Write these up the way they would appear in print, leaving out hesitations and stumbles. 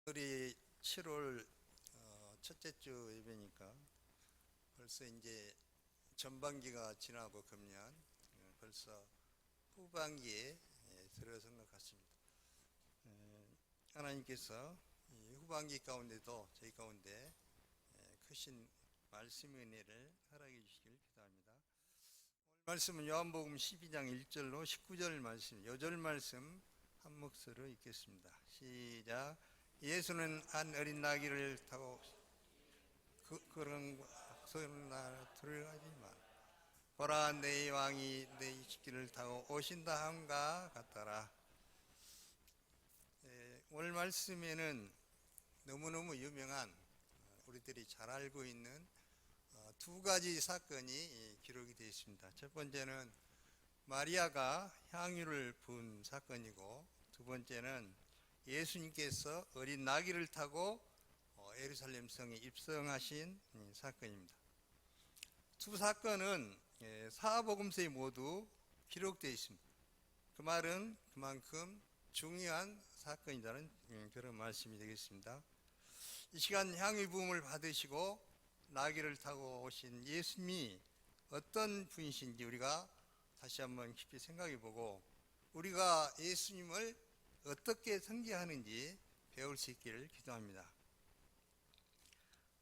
오늘이 7월 첫째 주 예배니까 벌써 이제 전반기가 지나고 금년 벌써 후반기에 들어선 것 같습니다. 하나님께서 이 후반기 가운데도 저희 가운데 크신 말씀의 은혜를 허락해 주시길 기도합니다. 오늘 말씀은 요한복음 12장 1절로 19절 말씀, 요절 말씀 한 목소리로 읽겠습니다. 시작. 예수는 한 어린 나귀를 타고 그런 소리나 들어가지만 보라 내 왕이 내 십기를 타고 오신다 함과 같더라. 오늘 말씀에는 너무너무 유명한 우리들이 잘 알고 있는 두 가지 사건이 기록이 되어 있습니다. 첫 번째는 마리아가 향유를 부은 사건이고, 두 번째는 예수님께서 어린 나귀를 타고 예루살렘 성에 입성하신 사건입니다. 두 사건은 사복음서에 모두 기록되어 있습니다. 그 말은 그만큼 중요한 사건이라는 그런 말씀이 되겠습니다. 이 시간 향유 부음을 받으시고 나귀를 타고 오신 예수님이 어떤 분이신지 우리가 다시 한번 깊이 생각해 보고, 우리가 예수님을 어떻게 섬기하는지 배울 수 있기를 기도합니다.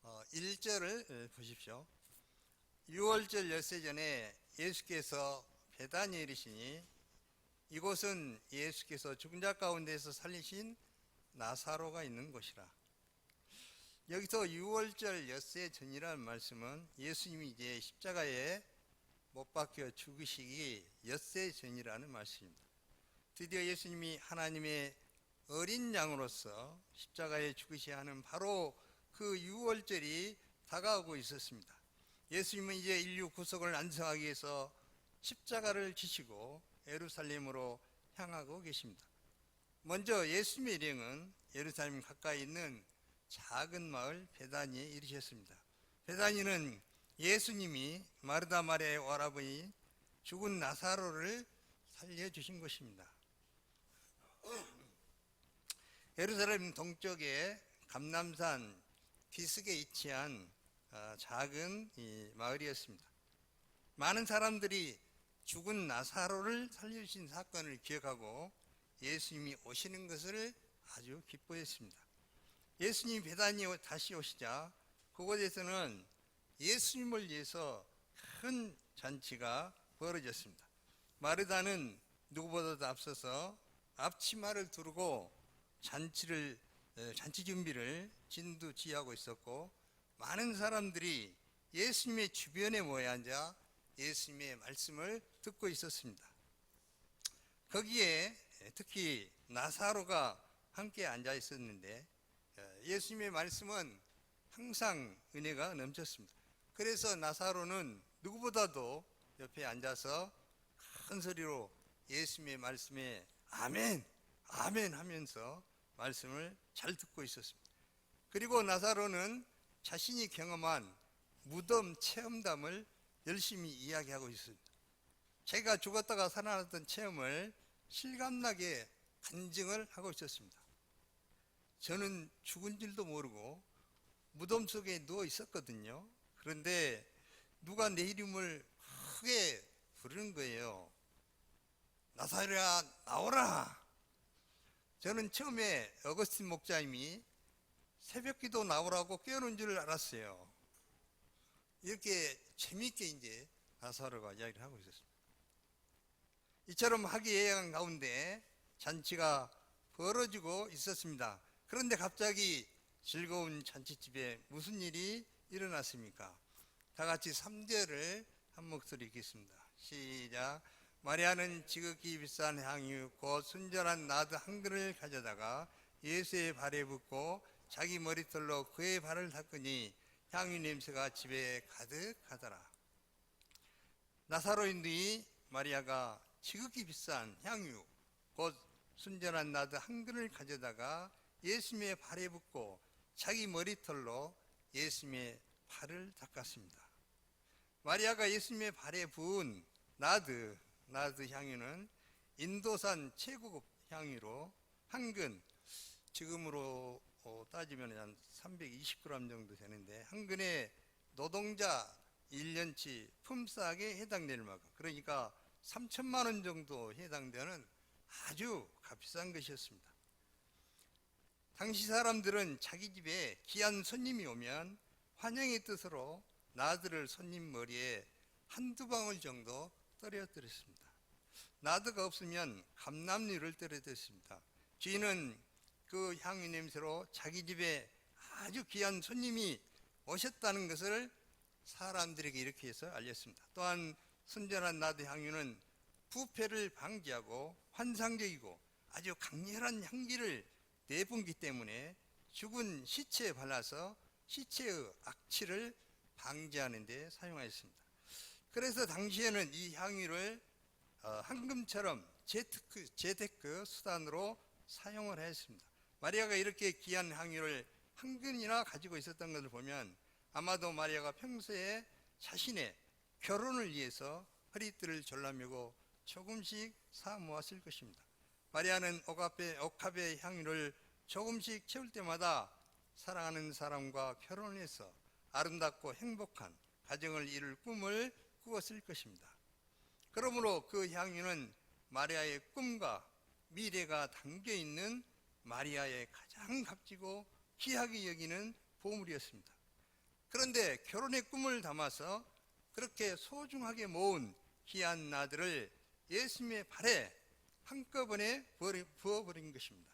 1절을 보십시오. 6월절 엿새 전에 예수께서 베다니에 이르시니 이곳은 예수께서 죽은 자 가운데서 살리신 나사로가 있는 곳이라. 여기서 6월절 엿새 전이라는 말씀은 예수님이 이제 십자가에 못 박혀 죽으시기 엿새 전이라는 말씀입니다. 드디어 예수님이 하나님의 어린 양으로서 십자가에 죽으셔야 하는 바로 그 6월절이 다가오고 있었습니다. 예수님은 이제 인류 구속을 완성하기 위해서 십자가를 지시고 예루살렘으로 향하고 계십니다. 먼저 예수님의 일행은 예루살렘 가까이 있는 작은 마을 베다니에 이르셨습니다. 베다니는 예수님이 마르다 마리아의 오라버니 죽은 나사로를 살려주신 곳입니다. 예루살렘 동쪽에 감람산 비스게 위치한 작은 마을이었습니다. 많은 사람들이 죽은 나사로를 살려주신 사건을 기억하고 예수님이 오시는 것을 아주 기뻐했습니다. 예수님이 베다니에 다시 오시자 그곳에서는 예수님을 위해서 큰 잔치가 벌어졌습니다. 마르다는 누구보다도 앞서서 앞치마를 두르고 잔치 준비를 진두지휘하고 있었고, 많은 사람들이 예수님의 주변에 모여 앉아 예수님의 말씀을 듣고 있었습니다. 거기에 특히 나사로가 함께 앉아 있었는데 예수님의 말씀은 항상 은혜가 넘쳤습니다. 그래서 나사로는 누구보다도 옆에 앉아서 큰 소리로 예수님의 말씀에 아멘, 아멘 하면서 말씀을 잘 듣고 있었습니다. 그리고 나사로는 자신이 경험한 무덤 체험담을 열심히 이야기하고 있습니다. 자기가 죽었다가 살아났던 체험을 실감나게 간증을 하고 있었습니다. 저는 죽은 줄도 모르고 무덤 속에 누워 있었거든요. 그런데 누가 내 이름을 크게 부르는 거예요. 나사로야 나오라. 저는 처음에 어거스틴 목사님이 새벽기도 나오라고 깨우는 줄 알았어요. 이렇게 재미있게 이제 나사로가 이야기를 하고 있었습니다. 이처럼 화기애애한 가운데 잔치가 벌어지고 있었습니다. 그런데 갑자기 즐거운 잔치집에 무슨 일이 일어났습니까? 다 같이 3절을 한 목소리 읽겠습니다. 시작. 마리아는 지극히 비싼 향유 곧 순전한 나드 한 그릇을 가져다가 예수의 발에 붓고 자기 머리털로 그의 발을 닦으니 향유 냄새가 집에 가득하더라. 나사로인들이 마리아가 지극히 비싼 향유 곧 순전한 나드 한 그릇을 가져다가 예수님의 발에 붓고 자기 머리털로 예수님의 발을 닦았습니다. 마리아가 예수님의 발에 부은 나드 향유는 인도산 최고급 향유로 한 근, 지금으로 따지면 한 320g 정도 되는데 한 근에 노동자 1년치 품삯에 해당될 만큼, 그러니까 3천만 원 정도 해당되는 아주 값비싼 것이었습니다. 당시 사람들은 자기 집에 귀한 손님이 오면 환영의 뜻으로 나드를 손님 머리에 한두 방울 정도 떨어뜨렸습니다. 나드가 없으면 감람류를 떨어뜨렸습니다. 주인은 그 향유 냄새로 자기 집에 아주 귀한 손님이 오셨다는 것을 사람들에게 이렇게 해서 알렸습니다. 또한 순전한 나드 향유는 부패를 방지하고 환상적이고 아주 강렬한 향기를 내뿜기 때문에 죽은 시체에 발라서 시체의 악취를 방지하는 데 사용하였습니다. 그래서 당시에는 이 향유를 황금처럼 재테크 수단으로 사용을 했습니다. 마리아가 이렇게 귀한 향유를 한 근이나 가지고 있었던 것을 보면 아마도 마리아가 평소에 자신의 결혼을 위해서 허리띠를 졸라매고 조금씩 사 모았을 것입니다. 마리아는 옥합의 향유를 조금씩 채울 때마다 사랑하는 사람과 결혼해서 아름답고 행복한 가정을 이룰 꿈을 꾸었을 것입니다. 그러므로 그 향유는 마리아의 꿈과 미래가 담겨있는 마리아의 가장 값지고 귀하게 여기는 보물이었습니다. 그런데 결혼의 꿈을 담아서 그렇게 소중하게 모은 귀한 나들을 예수님의 발에 한꺼번에 부어버린 것입니다.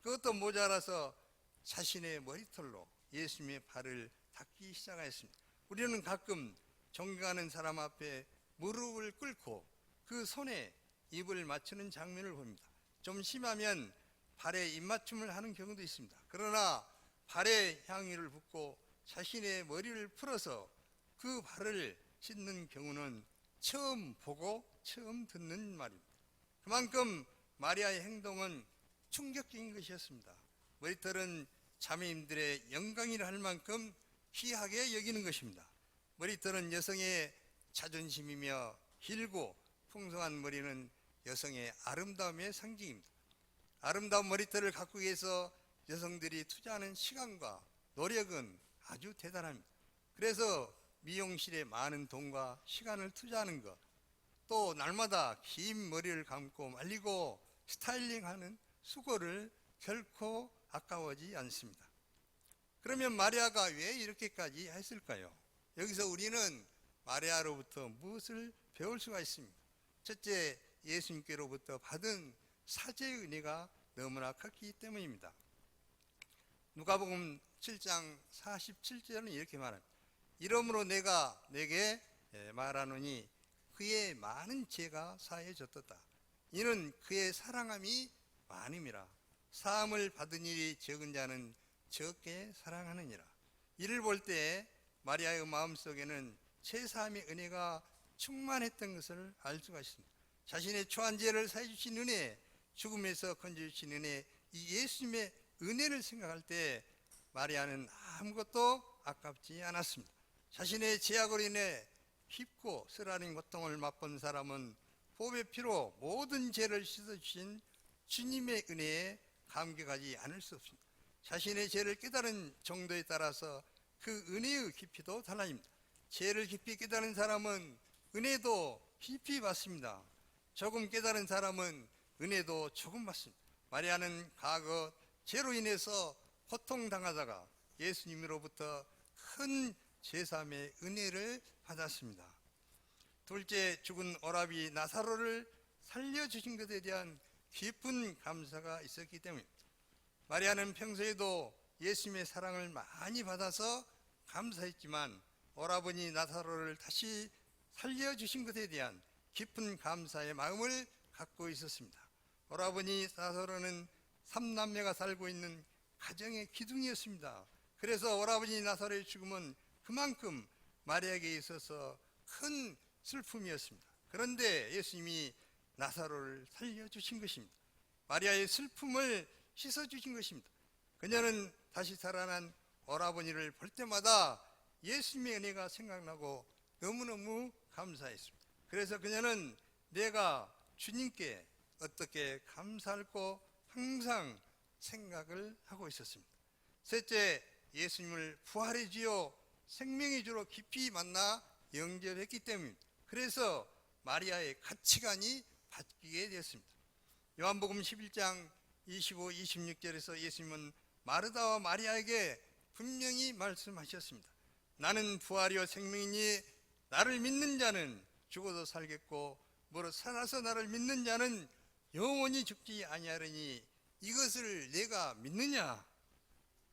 그것도 모자라서 자신의 머리털로 예수님의 발을 닦기 시작하였습니다. 우리는 가끔 존경하는 사람 앞에 무릎을 꿇고 그 손에 입을 맞추는 장면을 봅니다. 좀 심하면 발에 입맞춤을 하는 경우도 있습니다. 그러나 발에 향유를 붓고 자신의 머리를 풀어서 그 발을 씻는 경우는 처음 보고 처음 듣는 말입니다. 그만큼 마리아의 행동은 충격적인 것이었습니다. 머리털은 자매님들의 영광이라 할 만큼 귀하게 여기는 것입니다. 머리털은 여성의 자존심이며 길고 풍성한 머리는 여성의 아름다움의 상징입니다. 아름다운 머리털을 가꾸기 위해서 여성들이 투자하는 시간과 노력은 아주 대단합니다. 그래서 미용실에 많은 돈과 시간을 투자하는 것, 또 날마다 긴 머리를 감고 말리고 스타일링하는 수고를 결코 아까워하지 않습니다. 그러면 마리아가 왜 이렇게까지 했을까요? 여기서 우리는 마리아로부터 무엇을 배울 수가 있습니다. 첫째, 예수님께로부터 받은 사죄의 은혜가 너무나 컸기 때문입니다. 누가복음 7장 47절은 이렇게 말합니다. 이러므로 내가 내게 말하노니 그의 많은 죄가 사해졌도다. 이는 그의 사랑함이 많음이라. 사함을 받은 일이 적은 자는 적게 사랑하느니라. 이를 볼 때 마리아의 마음속에는 죄사함의 은혜가 충만했던 것을 알 수가 있습니다. 자신의 초한 죄를 사해 주신 은혜, 죽음에서 건져주신 은혜, 이 예수님의 은혜를 생각할 때 마리아는 아무것도 아깝지 않았습니다. 자신의 죄악으로 인해 깊고 쓰라린 고통을 맛본 사람은 보배 피로 모든 죄를 씻어주신 주님의 은혜에 감격하지 않을 수 없습니다. 자신의 죄를 깨달은 정도에 따라서 그 은혜의 깊이도 달라집니다. 죄를 깊이 깨달은 사람은 은혜도 깊이 받습니다. 조금 깨달은 사람은 은혜도 조금 받습니다. 마리아는 과거 죄로 인해서 고통당하다가 예수님으로부터 큰 죄사함의 은혜를 받았습니다. 둘째, 죽은 오라비 나사로를 살려주신 것에 대한 깊은 감사가 있었기 때문입니다. 마리아는 평소에도 예수님의 사랑을 많이 받아서 감사했지만 오라버니 나사로를 다시 살려주신 것에 대한 깊은 감사의 마음을 갖고 있었습니다. 오라버니 나사로는 3남매가 살고 있는 가정의 기둥이었습니다. 그래서 오라버니 나사로의 죽음은 그만큼 마리아에게 있어서 큰 슬픔이었습니다. 그런데 예수님이 나사로를 살려주신 것입니다. 마리아의 슬픔을 씻어주신 것입니다. 그녀는 다시 살아난 오라버니를 볼 때마다 예수님의 은혜가 생각나고 너무너무 감사했습니다. 그래서 그녀는 내가 주님께 어떻게 감사할고 항상 생각을 하고 있었습니다. 셋째, 예수님을 부활의 주요 생명의 주로 깊이 만나 영접했기 때문입니다. 그래서 마리아의 가치관이 바뀌게 됐습니다. 요한복음 11장 25, 26절에서 예수님은 마르다와 마리아에게 분명히 말씀하셨습니다. 나는 부활이요 생명이니 나를 믿는 자는 죽어도 살겠고 무릇 살아서 나를 믿는 자는 영원히 죽지 아니하리니 이것을 내가 믿느냐?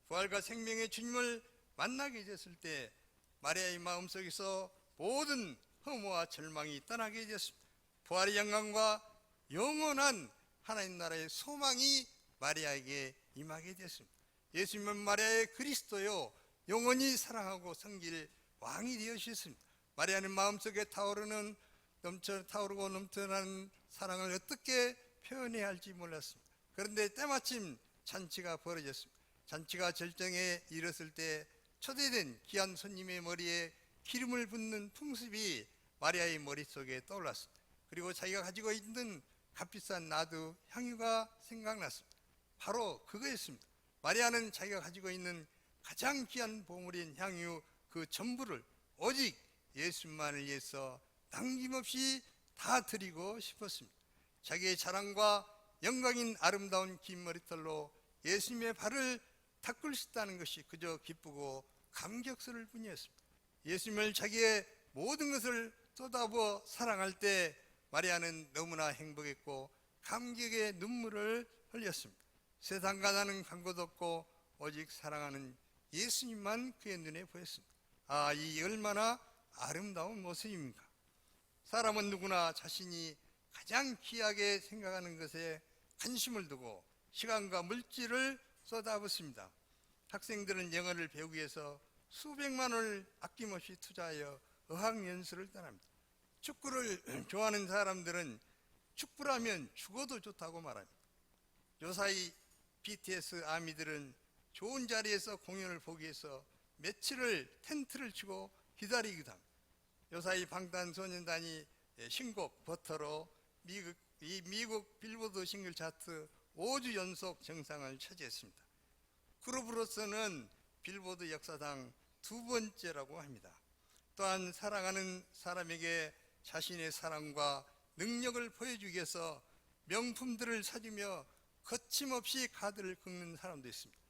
부활과 생명의 주님을 만나게 됐을 때 마리아의 마음속에서 모든 허무와 절망이 떠나게 되었습니다. 부활의 영광과 영원한 하나님 나라의 소망이 마리아에게 임하게 되었습니다. 예수님은 마리아의 그리스도요 영원히 사랑하고 섬길 왕이 되어주셨습니다. 마리아는 마음속에 타오르고 넘쳐나는 사랑을 어떻게 표현해야 할지 몰랐습니다. 그런데 때마침 잔치가 벌어졌습니다. 잔치가 절정에 이르렀을 때 초대된 귀한 손님의 머리에 기름을 붓는 풍습이 마리아의 머릿속에 떠올랐습니다. 그리고 자기가 가지고 있는 값비싼 나두 향유가 생각났습니다. 바로 그거였습니다. 마리아는 자기가 가지고 있는 가장 귀한 보물인 향유 그 전부를 오직 예수님만을 위해서 남김없이 다 드리고 싶었습니다. 자기의 자랑과 영광인 아름다운 긴 머리털로 예수님의 발을 닦을 수 있다는 것이 그저 기쁘고 감격스러울 뿐이었습니다. 예수님을 자기의 모든 것을 쏟아부어 사랑할 때 마리아는 너무나 행복했고 감격의 눈물을 흘렸습니다. 세상과 나는 관계도 없고 오직 사랑하는 예수님만 그의 눈에 보였습니다. 아, 이 얼마나 아름다운 모습입니까? 사람은 누구나 자신이 가장 귀하게 생각하는 것에 관심을 두고 시간과 물질을 쏟아붓습니다. 학생들은 영어를 배우기 위해서 수백만 원을 아낌없이 투자하여 어학연수를 떠납니다. 축구를 좋아하는 사람들은 축구라면 죽어도 좋다고 말합니다. 요사이 BTS 아미들은 좋은 자리에서 공연을 보기 위해서 며칠을 텐트를 치고 기다리기도 합니다. 요사이 방탄소년단이 신곡 버터로 미국 빌보드 싱글 차트 5주 연속 정상을 차지했습니다. 그룹으로서는 빌보드 역사상 두 번째라고 합니다. 또한 사랑하는 사람에게 자신의 사랑과 능력을 보여주기 위해서 명품들을 사주며 거침없이 카드를 긁는 사람도 있습니다.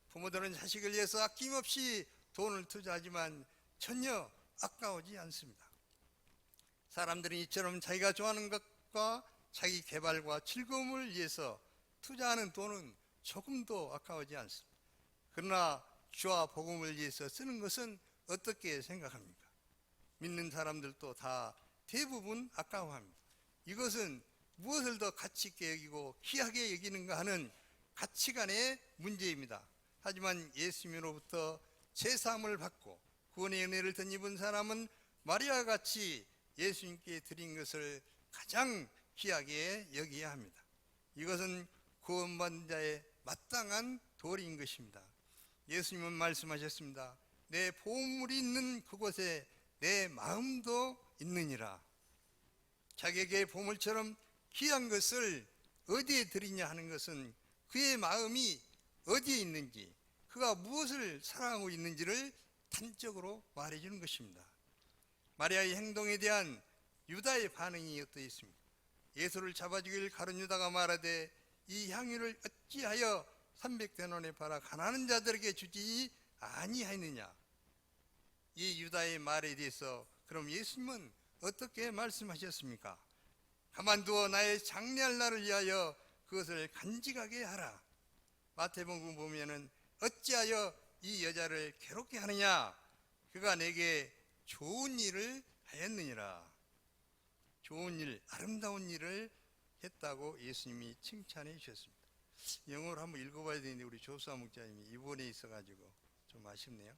부모들은 자식을 위해서 아낌없이 돈을 투자하지만 전혀 아까우지 않습니다. 사람들은 이처럼 자기가 좋아하는 것과 자기 개발과 즐거움을 위해서 투자하는 돈은 조금도 아까우지 않습니다. 그러나 주와 복음을 위해서 쓰는 것은 어떻게 생각합니까? 믿는 사람들도 다 대부분 아까워합니다. 이것은 무엇을 더 가치 있게 여기고 귀하게 여기는가 하는 가치관의 문제입니다. 하지만 예수님으로부터 제사함을 받고 구원의 은혜를 덧입은 사람은 마리아와 같이 예수님께 드린 것을 가장 귀하게 여겨야 합니다. 이것은 구원받는 자의 마땅한 도리인 것입니다. 예수님은 말씀하셨습니다. 내 보물이 있는 그곳에 내 마음도 있느니라. 자기에게 보물처럼 귀한 것을 어디에 드리냐 하는 것은 그의 마음이 어디에 있는지, 그가 무엇을 사랑하고 있는지를 단적으로 말해주는 것입니다. 마리아의 행동에 대한 유다의 반응이 어떠했습니까? 예수를 잡아주길 가룟 유다가 말하되 이 향유를 어찌하여 300데나리온에 팔아 가난한 자들에게 주지 아니하였느냐. 이 유다의 말에 대해서 그럼 예수님은 어떻게 말씀하셨습니까? 가만두어 나의 장례할 날을 위하여 그것을 간직하게 하라. 마태복음 보면은 어찌하여 이 여자를 괴롭게 하느냐, 그가 내게 좋은 일을 하였느니라. 좋은 일, 아름다운 일을 했다고 예수님이 칭찬해 주셨습니다. 영어로 한번 읽어봐야 되는데 우리 조수아 목자님이 이번에 있어가지고 좀 아쉽네요.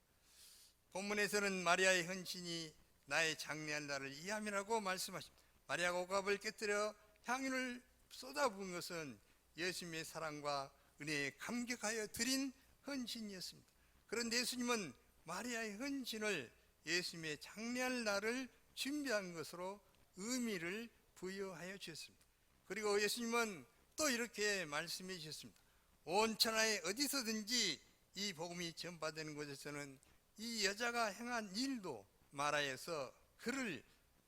본문에서는 마리아의 헌신이 나의 장례할 날을 이함이라고 말씀하십니다. 마리아가 옥합을 깨뜨려 향유를 쏟아부은 것은 예수님의 사랑과 은혜에 감격하여 드린 헌신이었습니다. 그런데 예수님은 마리아의 헌신을 예수님의 장례할 날을 준비한 것으로 의미를 부여하여 주셨습니다. 그리고 예수님은 또 이렇게 말씀해 주셨습니다. 온 천하에 어디서든지 이 복음이 전파되는 곳에서는 이 여자가 행한 일도 마라에서 그를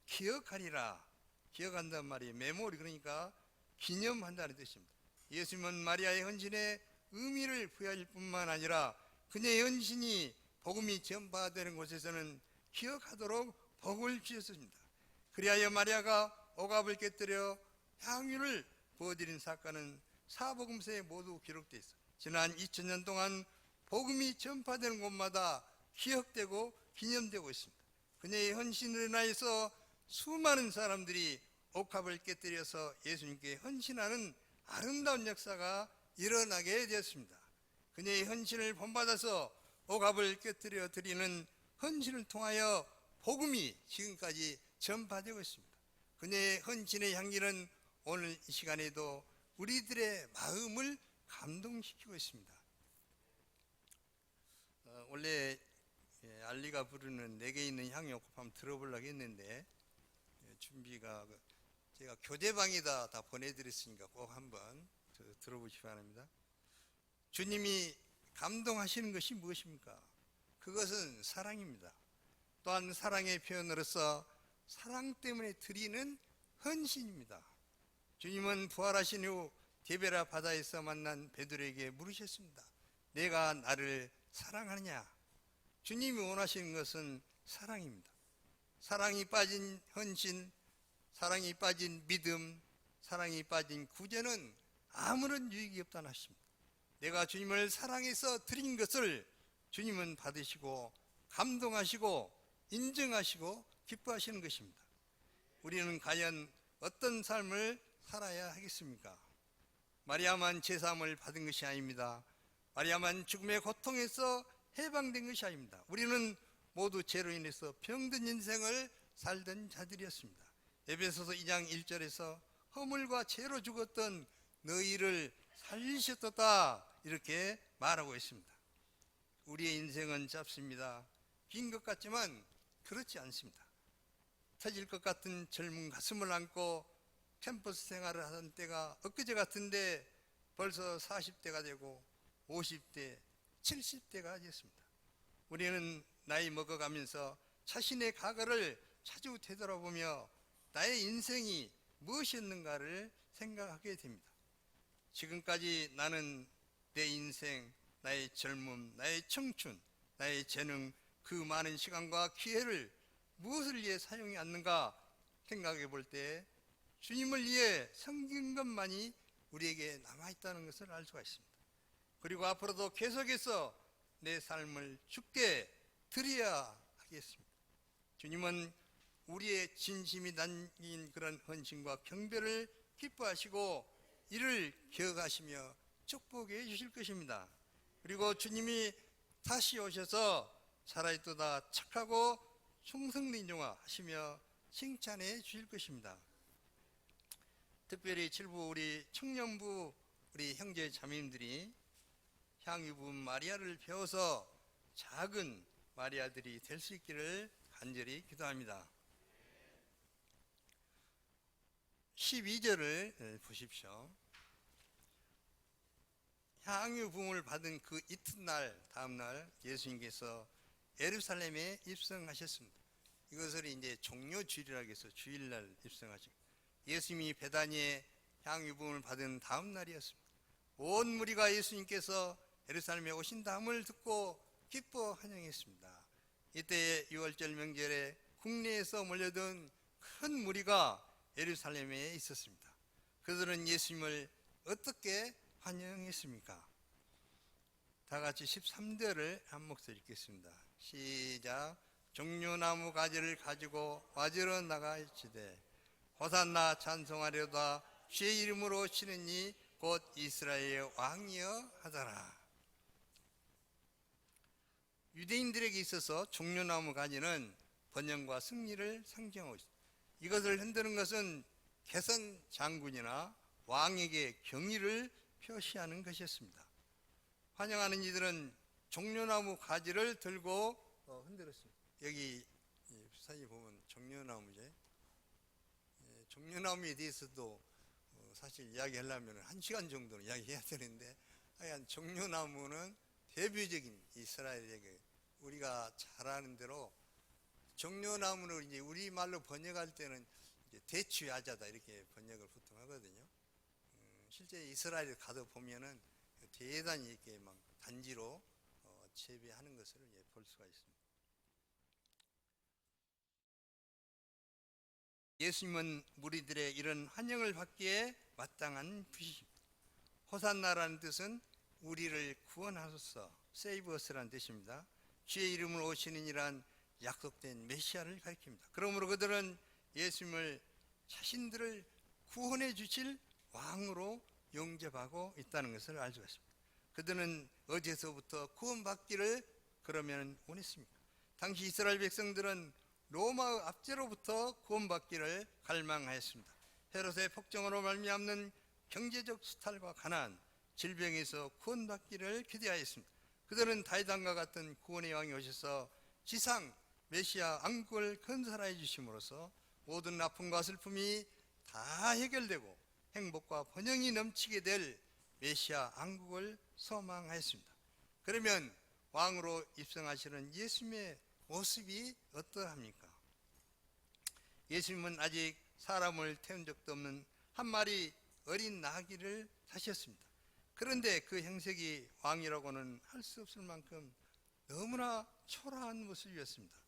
기억하리라. 기억한단 말이에요. 메모리, 그러니까 기념한다는 뜻입니다. 예수님은 마리아의 헌신에 의미를 부여할 뿐만 아니라 그녀의 헌신이 복음이 전파되는 곳에서는 기억하도록 복을 주셨습니다. 그리하여 마리아가 억압을 깨뜨려 향유를 부어드린 사건은 사복음서에 모두 기록되어 있어. 지난 2000년 동안 복음이 전파되는 곳마다 기억되고 기념되고 있습니다. 그녀의 헌신을 인하여서 수많은 사람들이 옥합을 깨뜨려서 예수님께 헌신하는 아름다운 역사가 일어나게 되었습니다. 그녀의 헌신을 본받아서 옥합을 깨뜨려 드리는 헌신을 통하여 복음이 지금까지 전파되고 있습니다. 그녀의 헌신의 향기는 오늘 이 시간에도 우리들의 마음을 감동시키고 있습니다. 원래 알리가 부르는 내게 있는 향이 옥합 한번 들어보려고 했는데 준비가 제가 교대방에다 다 보내드렸으니까 꼭 한번 들어보시기 바랍니다. 주님이 감동하시는 것이 무엇입니까? 그것은 사랑입니다. 또한 사랑의 표현으로서 사랑 때문에 드리는 헌신입니다. 주님은 부활하신 후 디베라 바다에서 만난 베드로에게 물으셨습니다. 내가 나를 사랑하느냐? 주님이 원하시는 것은 사랑입니다. 사랑이 빠진 헌신, 사랑이 빠진 믿음, 사랑이 빠진 구제는 아무런 유익이 없다는 하십니다. 내가 주님을 사랑해서 드린 것을 주님은 받으시고 감동하시고 인정하시고 기뻐하시는 것입니다. 우리는 과연 어떤 삶을 살아야 하겠습니까? 마리아만 제사함을 받은 것이 아닙니다. 마리아만 죽음의 고통에서 해방된 것이 아닙니다. 우리는 모두 죄로 인해서 병든 인생을 살던 자들이었습니다. 에베소서 2장 1절에서 허물과 죄로 죽었던 너희를 살리셨도다 이렇게 말하고 있습니다. 우리의 인생은 짧습니다. 긴 것 같지만 그렇지 않습니다. 터질 것 같은 젊은 가슴을 안고 캠퍼스 생활을 하던 때가 엊그제 같은데 벌써 40대가 되고 50대, 70대가 됐습니다. 우리는 나이 먹어가면서 자신의 과거를 자주 되돌아보며 나의 인생이 무엇이었는가를 생각하게 됩니다. 지금까지 나는 내 인생, 나의 젊음, 나의 청춘, 나의 재능, 그 많은 시간과 기회를 무엇을 위해 사용해 왔는가 생각해 볼 때 주님을 위해 섬긴 것만이 우리에게 남아있다는 것을 알 수가 있습니다. 그리고 앞으로도 계속해서 내 삶을 주께 드려야 하겠습니다. 주님은 우리의 진심이 담긴 그런 헌신과 경배를 기뻐하시고 이를 기억하시며 축복해 주실 것입니다. 그리고 주님이 다시 오셔서 살아있도다 착하고 충성된 종아 하시며 칭찬해 주실 것입니다. 특별히 7부 우리 청년부 우리 형제 자매님들이 향유 부은 마리아를 배워서 작은 마리아들이 될 수 있기를 간절히 기도합니다. 12절을 보십시오. 향유 부음을 받은 그 이튿날 다음날 예수님께서 예루살렘에 입성하셨습니다. 이것을 이제 종료주일이라고 해서 주일날 입성하셨습니다. 예수님이 베다니에 향유 부음을 받은 다음 날이었습니다. 온 무리가 예수님께서 예루살렘에 오신다함을 듣고 기뻐 환영했습니다. 이때 6월절 명절에 국내에서 몰려든 큰 무리가 예루살렘에 있었습니다. 그들은 예수님을 어떻게 환영했습니까? 다 같이 13절을 한 목소리 읽겠습니다. 시작. 종려나무 가지를 가지고 와지러 나가시되 호산나 찬송하려다 주의 이름으로 오시는 이 곧 이스라엘의 왕이여 하더라. 유대인들에게 있어서 종려나무 가지는 번영과 승리를 상징하고 있습니다. 이것을 흔드는 것은 개선 장군이나 왕에게 경의를 표시하는 것이었습니다. 환영하는 이들은 종려나무 가지를 들고 흔들었습니다. 여기 사진 보면 종려나무죠. 종려나무에 대해서도 사실 이야기하려면 1시간 정도는 이야기해야 되는데 하여간 종려나무는 대표적인 이스라엘에게 우리가 잘 아는 대로 종려나무를 이제 우리말로 번역할 때는 이제 대추야자다 이렇게 번역을 보통 하거든요. 실제 이스라엘에 가도 보면은 대단히 이렇게 막 단지로 재배하는 것을 볼 수가 있습니다. 예수님은 무리들의 이런 환영을 받기에 마땅한 분이십니다. 호산나라는 뜻은 우리를 구원하소서, save us라는 뜻입니다. 주의 이름으로 오시는 이란 약속된 메시아를 가리킵니다. 그러므로 그들은 예수님을 자신들을 구원해 주실 왕으로 영접하고 있다는 것을 알 수가 있습니다. 그들은 어디서부터 구원받기를 그러면 원했습니까? 당시 이스라엘 백성들은 로마의 압제로부터 구원받기를 갈망하였습니다. 헤롯의 폭정으로 말미암는 경제적 수탈과 가난, 질병에서 구원받기를 기대하였습니다. 그들은 다윗 왕과 같은 구원의 왕이 오셔서 지상 메시아 왕국을 건설하여 주심으로써 모든 아픔과 슬픔이 다 해결되고 행복과 번영이 넘치게 될 메시아 왕국을 소망하였습니다. 그러면 왕으로 입성하시는 예수님의 모습이 어떠합니까? 예수님은 아직 사람을 태운 적도 없는 한 마리 어린 나귀를 타셨습니다. 그런데 그 형색이 왕이라고는 할 수 없을 만큼 너무나 초라한 모습이었습니다.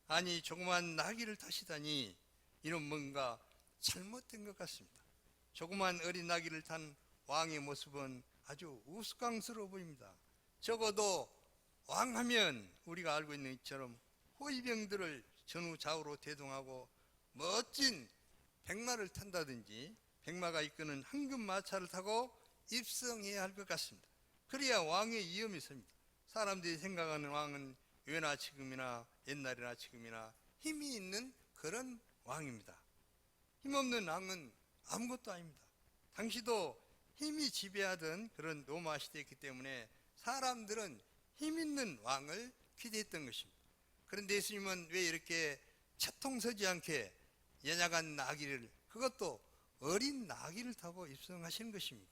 아니, 조그만 나귀를 타시다니 이는 뭔가 잘못된 것 같습니다. 조그만 어린 나귀를 탄 왕의 모습은 아주 우스꽝스러워 보입니다. 적어도 왕하면 우리가 알고 있는 것처럼 호위병들을 전후 좌우로 대동하고 멋진 백마를 탄다든지 백마가 이끄는 황금 마차를 타고 입성해야 할 것 같습니다. 그래야 왕의 위엄이 섭니다. 사람들이 생각하는 왕은 예나 지금이나 옛날이나 지금이나 힘이 있는 그런 왕입니다. 힘없는 왕은 아무것도 아닙니다. 당시도 힘이 지배하던 그런 로마 시대였기 때문에 사람들은 힘 있는 왕을 기대했던 것입니다. 그런데 예수님은 왜 이렇게 채통서지 않게 연약한 나귀를, 그것도 어린 나귀를 타고 입성하시는 것입니까?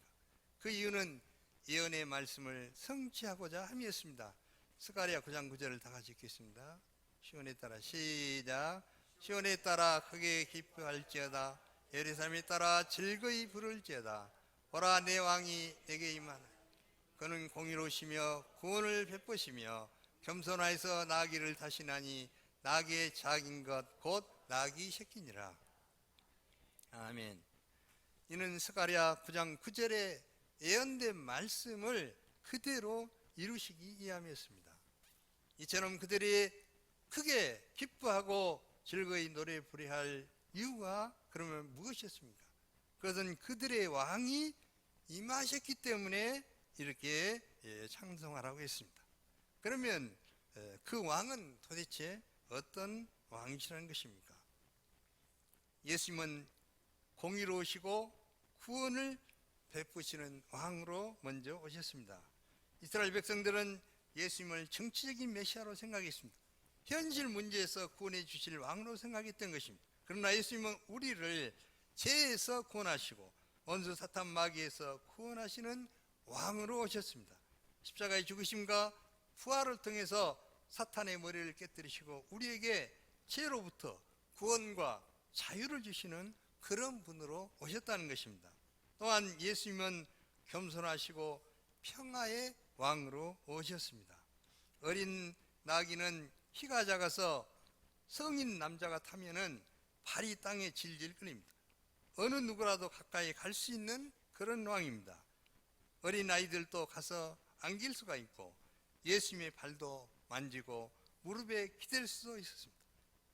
그 이유는 예언의 말씀을 성취하고자 함이었습니다. 스가랴 9장 9절을 다 같이 읽겠습니다. 시온에 따라 시작. 시온에 따라 크게 기뻐할지어다. 예루살렘에 따라 즐거이 부를지어다. 보라, 내 왕이 내게 임하나. 그는 공의로우시며 구원을 베푸시며 겸손하여서 나귀를 타시나니 나귀의 작은 것 곧 나귀 새끼니라. 아멘. 이는 스가랴 9장 9절에 예언된 말씀을 그대로 이루시기 위함이었습니다. 이처럼 그들이 크게 기뻐하고 즐거이 노래 부르게 할 이유가 그러면 무엇이었습니까? 그것은 그들의 왕이 임하셨기 때문에 이렇게 찬송하라고 했습니다. 그러면 그 왕은 도대체 어떤 왕이시라는 것입니까? 예수님은 공의로우시고 구원을 베푸시는 왕으로 먼저 오셨습니다. 이스라엘 백성들은 예수님을 정치적인 메시아로 생각했습니다. 현실 문제에서 구원해 주실 왕으로 생각했던 것입니다. 그러나 예수님은 우리를 죄에서 구원하시고 원수 사탄 마귀에서 구원하시는 왕으로 오셨습니다. 십자가의 죽으심과 부활을 통해서 사탄의 머리를 깨뜨리시고 우리에게 죄로부터 구원과 자유를 주시는 그런 분으로 오셨다는 것입니다. 또한 예수님은 겸손하시고 평화의 왕으로 오셨습니다. 어린 나귀는 키가 작아서 성인 남자가 타면은 발이 땅에 질질 끌립니다. 어느 누구라도 가까이 갈 수 있는 그런 왕입니다. 어린 아이들도 가서 안길 수가 있고 예수님의 발도 만지고 무릎에 기댈 수도 있었습니다.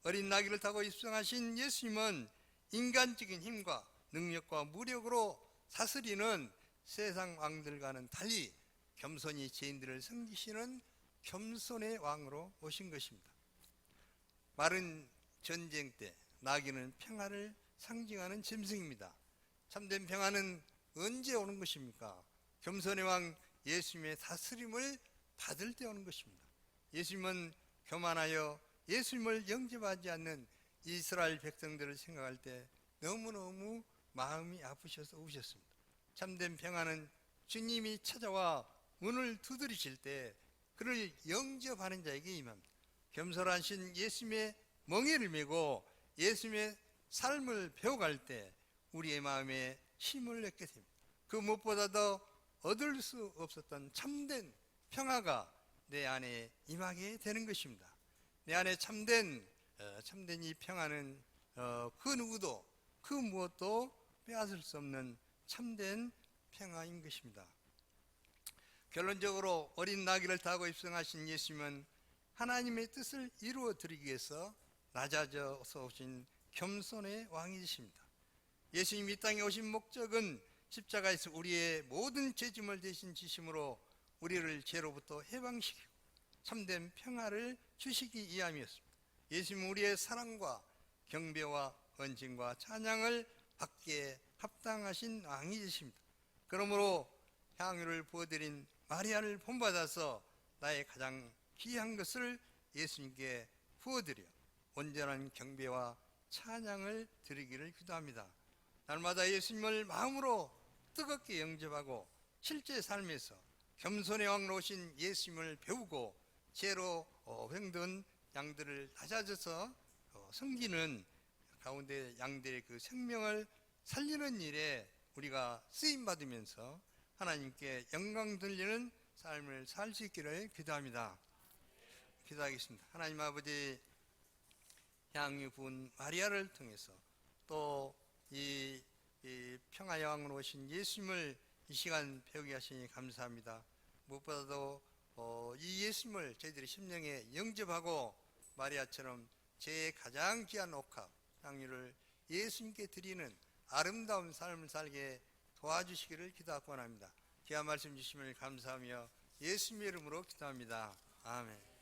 어린 나귀를 타고 입성하신 예수님은 인간적인 힘과 능력과 무력으로 다스리는 세상 왕들과는 달리 겸손히 죄인들을 섬기시는 겸손의 왕으로 오신 것입니다. 마른 전쟁 때 나귀는 평화를 상징하는 짐승입니다. 참된 평화는 언제 오는 것입니까? 겸손의 왕 예수님의 다스림을 받을 때 오는 것입니다. 예수님은 교만하여 예수님을 영접하지 않는 이스라엘 백성들을 생각할 때 너무너무 마음이 아프셔서 우셨습니다. 참된 평화는 주님이 찾아와 문을 두드리실 때 그를 영접하는 자에게 임합니다. 겸손하신 예수님의 멍에를 메고 예수님의 삶을 배워갈 때 우리의 마음에 힘을 얻게 됩니다. 그 무엇보다도 얻을 수 없었던 참된 평화가 내 안에 임하게 되는 것입니다. 내 안에 참된 이 평화는 그 누구도 그 무엇도 빼앗을 수 없는 참된 평화인 것입니다. 결론적으로 어린 나귀를 타고 입성하신 예수님은 하나님의 뜻을 이루어 드리기 위해서 낮아져서 오신 겸손의 왕이십니다. 예수님이 이 땅에 오신 목적은 십자가에서 우리의 모든 죄짐을 대신 지심으로 우리를 죄로부터 해방시키고 참된 평화를 주시기 위함이었습니다. 예수님은 우리의 사랑과 경배와 헌신과 찬양을 받기에 합당하신 왕이십니다. 그러므로 향유를 부어드린 마리아를 본받아서 나의 가장 귀한 것을 예수님께 부어드려 온전한 경배와 찬양을 드리기를 기도합니다. 날마다 예수님을 마음으로 뜨겁게 영접하고 실제 삶에서 겸손의 왕으로 오신 예수님을 배우고 죄로 횡든 양들을 낮아져서 섬기는 가운데 양들의 그 생명을 살리는 일에 우리가 쓰임받으면서 하나님께 영광 돌리는 삶을 살 수 있기를 기도합니다. 기도하겠습니다. 하나님 아버지, 향유 부은 마리아를 통해서 또 이 평화의 왕으로 오신 예수님을 이 시간 배우게 하시니 감사합니다. 무엇보다도 이 예수님을 저희들이 심령에 영접하고 마리아처럼 제 가장 귀한 옥합 향유를 예수님께 드리는 아름다운 삶을 살게 도와주시기를 기도하고 원합니다. 귀한 말씀 주심을 감사하며 예수님의 이름으로 기도합니다. 아멘.